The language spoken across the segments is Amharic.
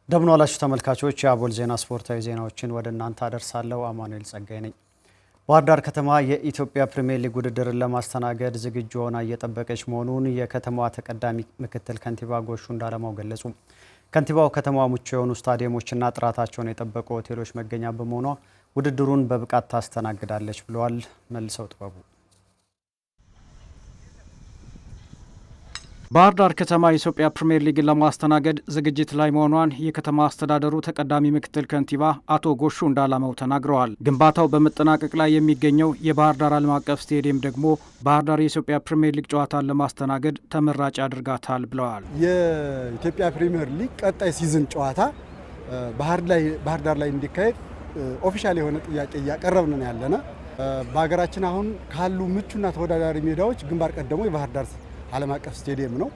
እንደምን ዋላችሁ ተመልካቾች፣ የአቦል ዜና ስፖርታዊ ዜናዎችን ወደ እናንተ አደርሳለሁ። አማኑኤል ጸጋይ ነኝ። ባህር ዳር ከተማ የኢትዮጵያ ፕሪሚየር ሊግ ውድድርን ለማስተናገድ ዝግጁ ሆና እየጠበቀች መሆኑን የከተማዋ ተቀዳሚ ምክትል ከንቲባ ጎሹ እንዳለማው ገለጹ። ከንቲባው ከተማዋ ምቹ የሆኑ ስታዲየሞችና ጥራታቸውን የጠበቁ ሆቴሎች መገኛ በመሆኗ ውድድሩን በብቃት ታስተናግዳለች ብለዋል። መልሰው ጥበቡ ባህር ዳር ከተማ የኢትዮጵያ ፕሪሚየር ሊግን ለማስተናገድ ዝግጅት ላይ መሆኗን የከተማ አስተዳደሩ ተቀዳሚ ምክትል ከንቲባ አቶ ጎሹ እንዳለማው ተናግረዋል። ግንባታው በመጠናቀቅ ላይ የሚገኘው የባህር ዳር ዓለም አቀፍ ስቴዲየም ደግሞ ባህር ዳር የኢትዮጵያ ፕሪሚየር ሊግ ጨዋታን ለማስተናገድ ተመራጭ ያደርጋታል ብለዋል። የኢትዮጵያ ፕሪሚየር ሊግ ቀጣይ ሲዝን ጨዋታ ባህር ዳር ላይ እንዲካሄድ ኦፊሻል የሆነ ጥያቄ እያቀረብን ያለና በሀገራችን አሁን ካሉ ምቹና ተወዳዳሪ ሜዳዎች ግንባር ቀደሙ የባህር ዳር ዓለም አቀፍ ስቴዲየም ነው።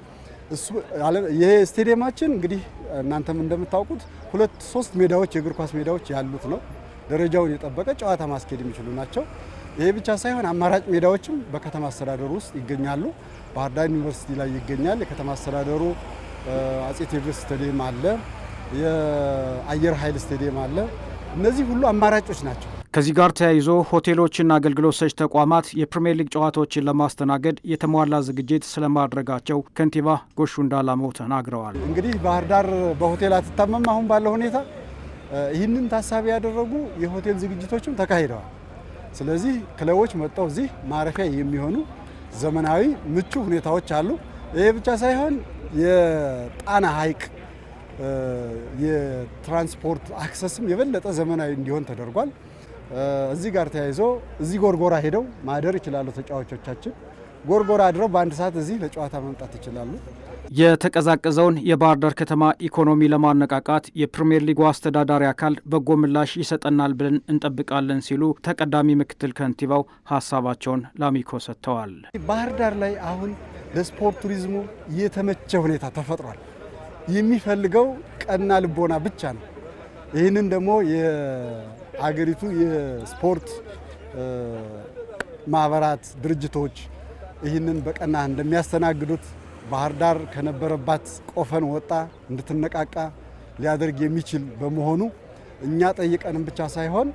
ይሄ ስቴዲየማችን እንግዲህ እናንተም እንደምታውቁት 2-3 ሜዳዎች የእግር ኳስ ሜዳዎች ያሉት ነው። ደረጃውን የጠበቀ ጨዋታ ማስኬድ የሚችሉ ናቸው። ይሄ ብቻ ሳይሆን አማራጭ ሜዳዎችም በከተማ አስተዳደሩ ውስጥ ይገኛሉ። ባህር ዳር ዩኒቨርሲቲ ላይ ይገኛል። የከተማ አስተዳደሩ አጼ ቴዎድሮስ ስቴዲየም አለ፣ የአየር ኃይል ስቴዲየም አለ። እነዚህ ሁሉ አማራጮች ናቸው። ከዚህ ጋር ተያይዞ ሆቴሎችና አገልግሎት ሰጪ ተቋማት የፕሪሚየር ሊግ ጨዋታዎችን ለማስተናገድ የተሟላ ዝግጅት ስለማድረጋቸው ከንቲባ ጎሹ እንዳለማው ተናግረዋል። እንግዲህ ባህር ዳር በሆቴል አትታመም። አሁን ባለው ሁኔታ ይህንን ታሳቢ ያደረጉ የሆቴል ዝግጅቶችም ተካሂደዋል። ስለዚህ ክለቦች መጥተው እዚህ ማረፊያ የሚሆኑ ዘመናዊ ምቹ ሁኔታዎች አሉ። ይሄ ብቻ ሳይሆን የጣና ሐይቅ የትራንስፖርት አክሰስም የበለጠ ዘመናዊ እንዲሆን ተደርጓል። እዚህ ጋር ተያይዞ እዚህ ጎርጎራ ሄደው ማደር ይችላሉ። ተጫዋቾቻችን ጎርጎራ አድረው በአንድ ሰዓት እዚህ ለጨዋታ መምጣት ይችላሉ። የተቀዛቀዘውን የባህር ዳር ከተማ ኢኮኖሚ ለማነቃቃት የፕሪሚየር ሊጉ አስተዳዳሪ አካል በጎ ምላሽ ይሰጠናል ብለን እንጠብቃለን ሲሉ ተቀዳሚ ምክትል ከንቲባው ሀሳባቸውን ላሚኮ ሰጥተዋል። ባህር ዳር ላይ አሁን ለስፖርት ቱሪዝሙ የተመቸ ሁኔታ ተፈጥሯል። የሚፈልገው ቀና ልቦና ብቻ ነው። ይህንን ደግሞ የአገሪቱ የስፖርት ማህበራት ድርጅቶች ይህንን በቀና እንደሚያስተናግዱት ባህር ዳር ከነበረባት ቆፈን ወጣ እንድትነቃቃ ሊያደርግ የሚችል በመሆኑ እኛ ጠይቀንም ብቻ ሳይሆን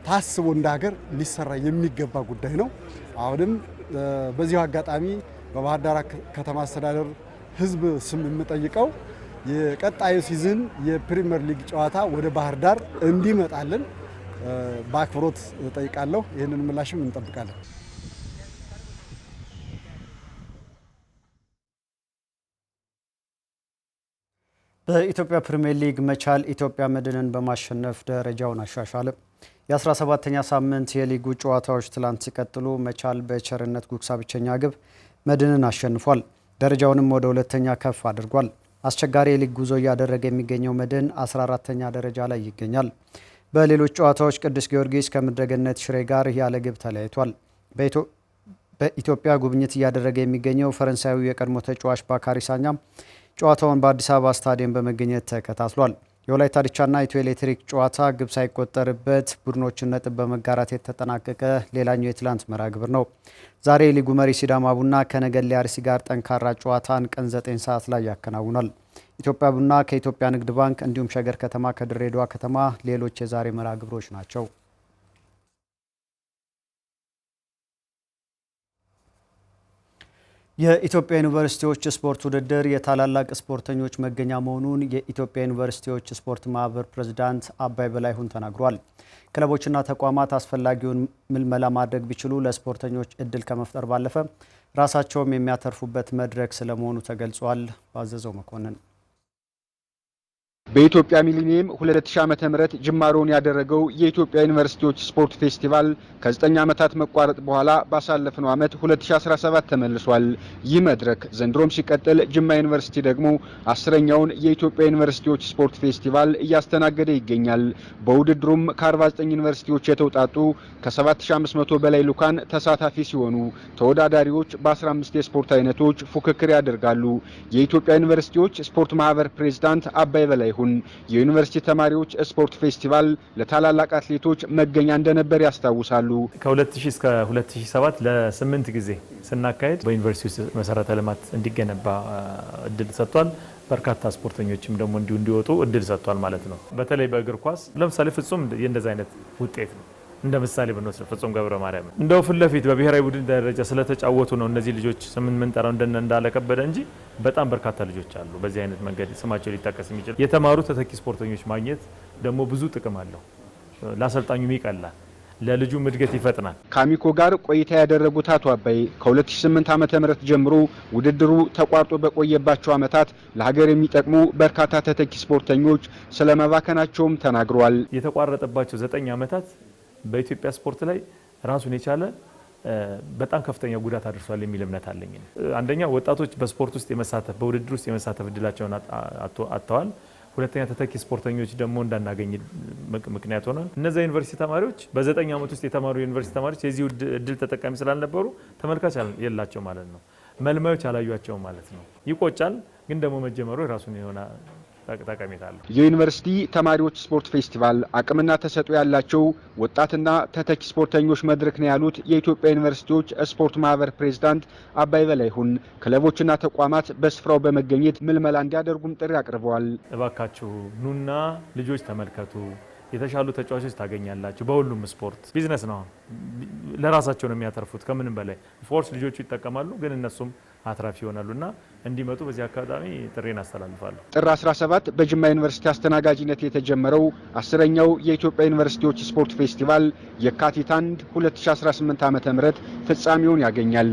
ታስቦ እንደ ሀገር ሊሰራ የሚገባ ጉዳይ ነው። አሁንም በዚሁ አጋጣሚ በባህር ዳር ከተማ አስተዳደር ህዝብ ስም የምጠይቀው የቀጣዩ ሲዝን የፕሪሚየር ሊግ ጨዋታ ወደ ባህር ዳር እንዲመጣልን በአክብሮት ጠይቃለሁ። ይህንን ምላሽም እንጠብቃለን። በኢትዮጵያ ፕሪሚየር ሊግ መቻል ኢትዮጵያ መድንን በማሸነፍ ደረጃውን አሻሻለ። የ17ኛ ሳምንት የሊጉ ጨዋታዎች ትላንት ሲቀጥሉ መቻል በቸርነት ጉግሳ ብቸኛ ግብ መድንን አሸንፏል። ደረጃውንም ወደ ሁለተኛ ከፍ አድርጓል። አስቸጋሪ የሊግ ጉዞ እያደረገ የሚገኘው መድን 14ኛ ደረጃ ላይ ይገኛል። በሌሎች ጨዋታዎች ቅዱስ ጊዮርጊስ ከምድረገነት ሽሬ ጋር ያለ ግብ ተለያይቷል። በኢትዮጵያ ጉብኝት እያደረገ የሚገኘው ፈረንሳዊው የቀድሞ ተጫዋች ባካሪ ሳኛም ጨዋታውን በአዲስ አበባ ስታዲየም በመገኘት ተከታትሏል። የወላይታ ዲቻና ኢትዮ ኤሌክትሪክ ጨዋታ ግብ ሳይቆጠርበት ቡድኖችን ነጥብ በመጋራት የተጠናቀቀ ሌላኛው የትላንት መርሃ ግብር ነው። ዛሬ የሊጉ መሪ ሲዳማ ቡና ከነገሌ አርሲ ጋር ጠንካራ ጨዋታን ቀን 9 ሰዓት ላይ ያከናውናል። ኢትዮጵያ ቡና ከኢትዮጵያ ንግድ ባንክ እንዲሁም ሸገር ከተማ ከድሬዳዋ ከተማ ሌሎች የዛሬ መርሃ ግብሮች ናቸው። የኢትዮጵያ ዩኒቨርሲቲዎች ስፖርት ውድድር የታላላቅ ስፖርተኞች መገኛ መሆኑን የኢትዮጵያ ዩኒቨርሲቲዎች ስፖርት ማህበር ፕሬዝዳንት አባይ በላይሁን ተናግሯል። ክለቦችና ተቋማት አስፈላጊውን ምልመላ ማድረግ ቢችሉ ለስፖርተኞች እድል ከመፍጠር ባለፈ ራሳቸውም የሚያተርፉበት መድረክ ስለመሆኑ ተገልጿል። ባዘዘው መኮንን በኢትዮጵያ ሚሊኒየም 2000 ዓመተ ምህረት ጅማሮውን ያደረገው የኢትዮጵያ ዩኒቨርሲቲዎች ስፖርት ፌስቲቫል ከ9 ዓመታት መቋረጥ በኋላ ባሳለፍነው ዓመት 2017 ተመልሷል። ይህ መድረክ ዘንድሮም ሲቀጥል ጅማ ዩኒቨርሲቲ ደግሞ 10ኛውን የኢትዮጵያ ዩኒቨርሲቲዎች ስፖርት ፌስቲቫል እያስተናገደ ይገኛል። በውድድሩም ከ49 ዩኒቨርሲቲዎች የተውጣጡ ከ7500 በላይ ልኡካን ተሳታፊ ሲሆኑ ተወዳዳሪዎች በ15 የስፖርት አይነቶች ፉክክር ያደርጋሉ። የኢትዮጵያ ዩኒቨርሲቲዎች ስፖርት ማህበር ፕሬዝዳንት አባይ በላይ የዩኒቨርሲቲ ተማሪዎች ስፖርት ፌስቲቫል ለታላላቅ አትሌቶች መገኛ እንደነበር ያስታውሳሉ። ከ2000 እስከ 2007 ለ8 ጊዜ ስናካሄድ በዩኒቨርሲቲ ውስጥ መሰረተ ልማት እንዲገነባ እድል ተሰጥቷል። በርካታ ስፖርተኞችም ደግሞ እንዲወጡ እድል ሰጥቷል ማለት ነው። በተለይ በእግር ኳስ ለምሳሌ ፍጹም እንደዛ አይነት ውጤት ነው። እንደ ምሳሌ ብንወስድ ፍጹም ገብረ ማርያም እንደው ፊት ለፊት በብሔራዊ ቡድን ደረጃ ስለተጫወቱ ነው እነዚህ ልጆች ስምን ምንጠራው እንዳለ ከበደ እንጂ በጣም በርካታ ልጆች አሉ በዚህ አይነት መንገድ ስማቸው ሊጠቀስ የሚችል የተማሩ ተተኪ ስፖርተኞች ማግኘት ደግሞ ብዙ ጥቅም አለው። ለአሰልጣኙም ይቀላል፣ ለልጁም እድገት ይፈጥናል። ከአሚኮ ጋር ቆይታ ያደረጉት አቶ አባይ ከ2008 ዓ.ም ጀምሮ ውድድሩ ተቋርጦ በቆየባቸው ዓመታት ለሀገር የሚጠቅሙ በርካታ ተተኪ ስፖርተኞች ስለመባከናቸውም ተናግረዋል። የተቋረጠባቸው 9 ዓመታት በኢትዮጵያ ስፖርት ላይ ራሱን የቻለ በጣም ከፍተኛ ጉዳት አድርሷል የሚል እምነት አለኝ። አንደኛ ወጣቶች በስፖርት ውስጥ የመሳተፍ በውድድር ውስጥ የመሳተፍ እድላቸውን አጥተዋል። ሁለተኛ ተተኪ ስፖርተኞች ደግሞ እንዳናገኝ ምክንያት ሆኗል። እነዚያ ዩኒቨርሲቲ ተማሪዎች በ9 ዓመት ውስጥ የተማሩ ዩኒቨርሲቲ ተማሪዎች የዚህ እድል ተጠቃሚ ስላልነበሩ ተመልካች የላቸው ማለት ነው። መልማዮች አላዩቸው ማለት ነው። ይቆጫል፣ ግን ደግሞ መጀመሩ የራሱን የሆነ ጠቀሜታ አለው። የዩኒቨርሲቲ ተማሪዎች ስፖርት ፌስቲቫል አቅምና ተሰጥኦ ያላቸው ወጣትና ተተኪ ስፖርተኞች መድረክ ነው ያሉት የኢትዮጵያ ዩኒቨርሲቲዎች ስፖርት ማህበር ፕሬዝዳንት አባይ በላይሁን ክለቦችና ተቋማት በስፍራው በመገኘት ምልመላ እንዲያደርጉም ጥሪ አቅርበዋል። እባካችሁ ኑና ልጆች ተመልከቱ፣ የተሻሉ ተጫዋቾች ታገኛላችሁ። በሁሉም ስፖርት ቢዝነስ ነው፣ ለራሳቸው ነው የሚያተርፉት። ከምንም በላይ ፎርስ ልጆቹ ይጠቀማሉ፣ ግን እነሱም አትራፊ ይሆናሉና እንዲመጡ በዚህ አካባቢ ጥሪን አስተላልፋለሁ። ጥር 17 በጅማ ዩኒቨርሲቲ አስተናጋጅነት የተጀመረው 10ኛው የኢትዮጵያ ዩኒቨርሲቲዎች ስፖርት ፌስቲቫል የካቲት 1 2018 ዓ.ም ፍጻሜውን ያገኛል።